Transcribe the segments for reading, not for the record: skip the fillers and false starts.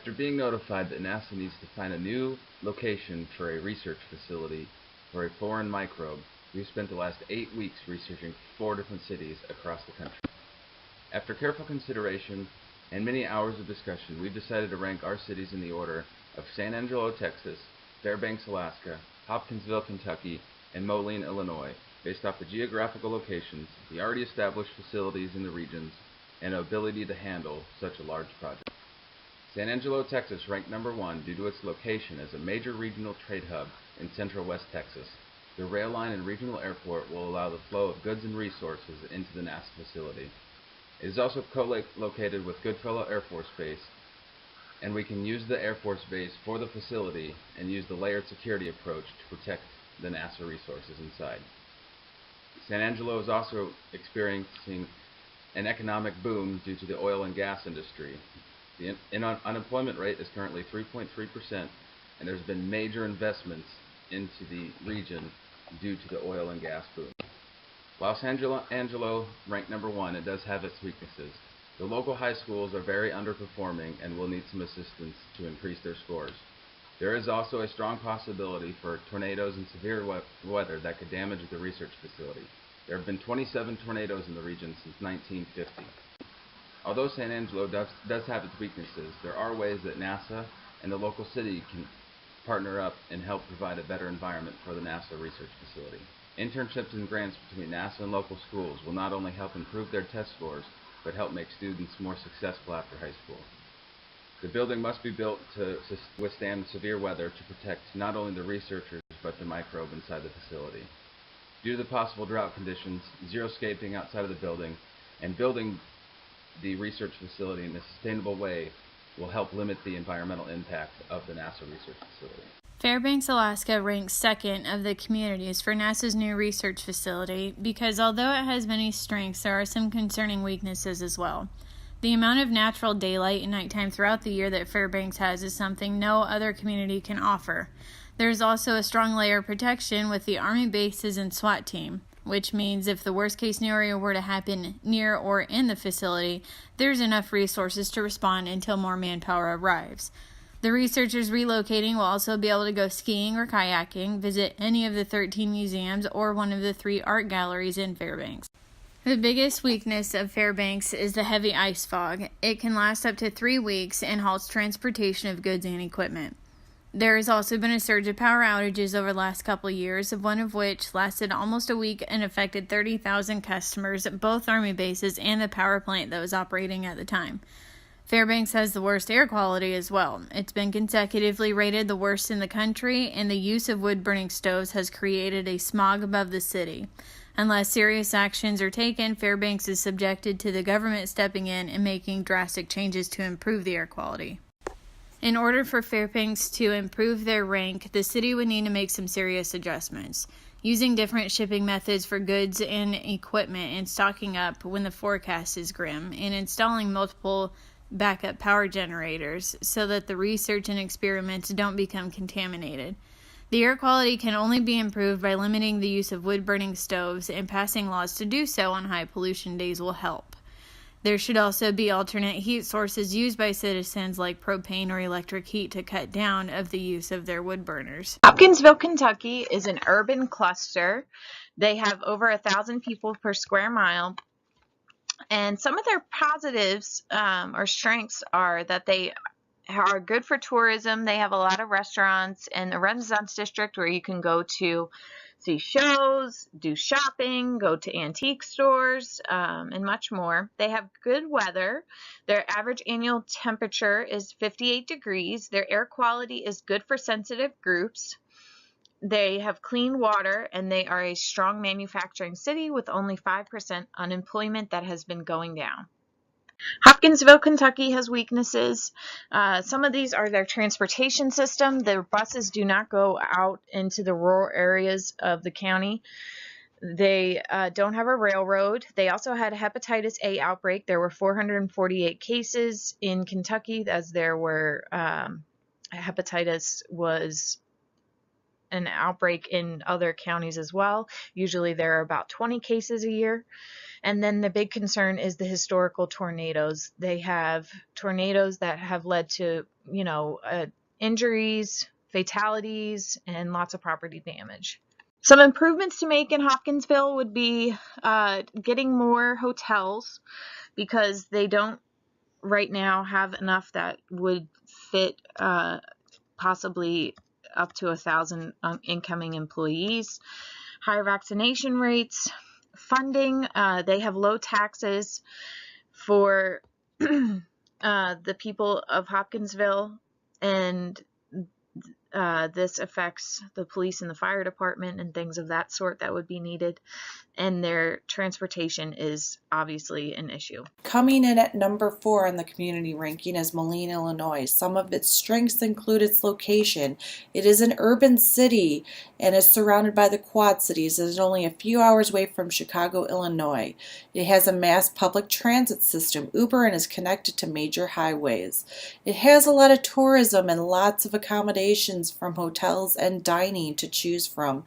After being notified that NASA needs to find a new location for a research facility for a foreign microbe, we've spent the last 8 weeks researching 4 different cities across the country. After careful consideration and many hours of discussion, we've decided to rank our cities in the order of San Angelo, Texas, Fairbanks, Alaska, Hopkinsville, Kentucky, and Moline, Illinois, based off the geographical locations, the already established facilities in the regions, and ability to handle such a large project. San Angelo, Texas ranked number 1 due to its location as a major regional trade hub in central West Texas. The rail line and regional airport will allow the flow of goods and resources into the NASA facility. It is also co-located with Goodfellow Air Force Base, and we can use the Air Force Base for the facility and use the layered security approach to protect the NASA resources inside. San Angelo is also experiencing an economic boom due to the oil and gas industry. The unemployment rate is currently 3.3%, and there's been major investments into the region due to the oil and gas boom. While San Angelo ranked number 1, it does have its weaknesses. The local high schools are very underperforming and will need some assistance to increase their scores. There is also a strong possibility for tornadoes and severe weather that could damage the research facility. There have been 27 tornadoes in the region since 1950. Although San Angelo does have its weaknesses, there are ways that NASA and the local city can partner up and help provide a better environment for the NASA research facility. Internships and grants between NASA and local schools will not only help improve their test scores, but help make students more successful after high school. The building must be built to withstand severe weather to protect not only the researchers, but the microbe inside the facility. Due to the possible drought conditions, xeriscaping outside of the building, and building the research facility in a sustainable way will help limit the environmental impact of the NASA research facility. Fairbanks, Alaska ranks second of the communities for NASA's new research facility because although it has many strengths, there are some concerning weaknesses as well. The amount of natural daylight and nighttime throughout the year that Fairbanks has is something no other community can offer. There is also a strong layer of protection with the Army bases and SWAT team, which means if the worst case scenario were to happen near or in the facility, there's enough resources to respond until more manpower arrives. The researchers relocating will also be able to go skiing or kayaking, visit any of the 13 museums, or one of the 3 art galleries in Fairbanks. The biggest weakness of Fairbanks is the heavy ice fog. It can last up to 3 weeks and halts transportation of goods and equipment. There has also been a surge of power outages over the last couple of years, one of which lasted almost a week and affected 30,000 customers at both Army bases and the power plant that was operating at the time. Fairbanks has the worst air quality as well. It's been consecutively rated the worst in the country, and the use of wood-burning stoves has created a smog above the city. Unless serious actions are taken, Fairbanks is subjected to the government stepping in and making drastic changes to improve the air quality. In order for Fairbanks to improve their rank, the city would need to make some serious adjustments. Using different shipping methods for goods and equipment and stocking up when the forecast is grim, and installing multiple backup power generators so that the research and experiments don't become contaminated. The air quality can only be improved by limiting the use of wood-burning stoves, and passing laws to do so on high pollution days will help. There should also be alternate heat sources used by citizens like propane or electric heat to cut down of the use of their wood burners. Hopkinsville, Kentucky is an urban cluster. They have over 1,000 people per square mile. And some of their positives or strengths are that they are good for tourism. They have a lot of restaurants and the Renaissance District where you can go to see shows, do shopping, go to antique stores, and much more. They have good weather. Their average annual temperature is 58 degrees. Their air quality is good for sensitive groups. They have clean water, and they are a strong manufacturing city with only 5% unemployment that has been going down. Hopkinsville, Kentucky has weaknesses. Some of these are their transportation system. Their buses do not go out into the rural areas of the county. They don't have a railroad. They also had a hepatitis A outbreak. There were 448 cases in Kentucky as there were hepatitis was an outbreak in other counties as well. Usually there are about 20 cases a year. And then the big concern is the historical tornadoes. They have tornadoes that have led to, injuries, fatalities, and lots of property damage. Some improvements to make in Hopkinsville would be getting more hotels, because they don't right now have enough that would fit possibly up to 1,000 incoming employees. Higher vaccination rates, funding. They have low taxes for the people of Hopkinsville, and this affects the police and the fire department and things of that sort that would be needed. And their transportation is obviously an issue. Coming in at number 4 on the community ranking is Moline, Illinois. Some of its strengths include its location. It is an urban city and is surrounded by the Quad Cities. It is only a few hours away from Chicago, Illinois. It has a mass public transit system, Uber, and is connected to major highways. It has a lot of tourism and lots of accommodations from hotels and dining to choose from.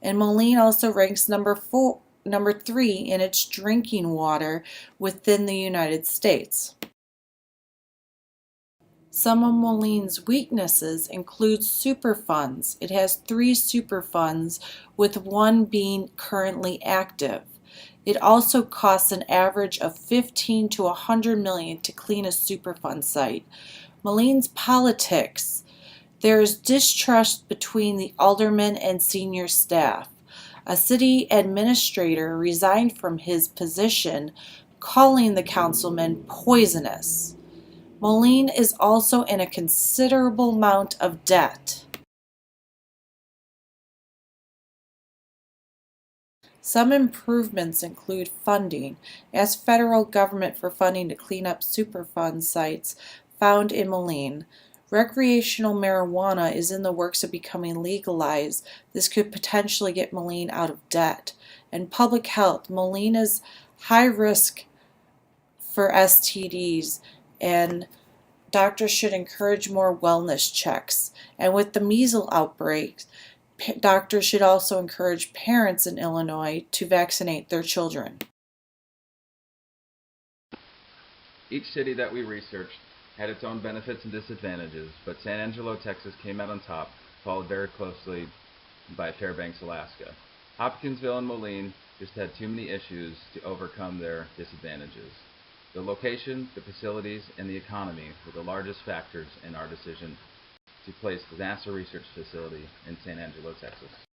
And Moline also ranks number 3 in its drinking water within the United States. Some of Moline's weaknesses include Superfunds. It has 3 Superfunds, with one being currently active. It also costs an average of $15 to $100 million to clean a Superfund site. Moline's politics. There is distrust between the aldermen and senior staff. A city administrator resigned from his position, calling the councilman poisonous. Moline is also in a considerable amount of debt. Some improvements include funding. Ask federal government for funding to clean up Superfund sites found in Moline. Recreational marijuana is in the works of becoming legalized. This could potentially get Moline out of debt. And public health. Moline is high risk for STDs, and doctors should encourage more wellness checks. And with the measles outbreaks, doctors should also encourage parents in Illinois to vaccinate their children. Each city that we researched had its own benefits and disadvantages, but San Angelo, Texas came out on top, followed very closely by Fairbanks, Alaska. Hopkinsville and Moline just had too many issues to overcome their disadvantages. The location, the facilities, and the economy were the largest factors in our decision to place the NASA research facility in San Angelo, Texas.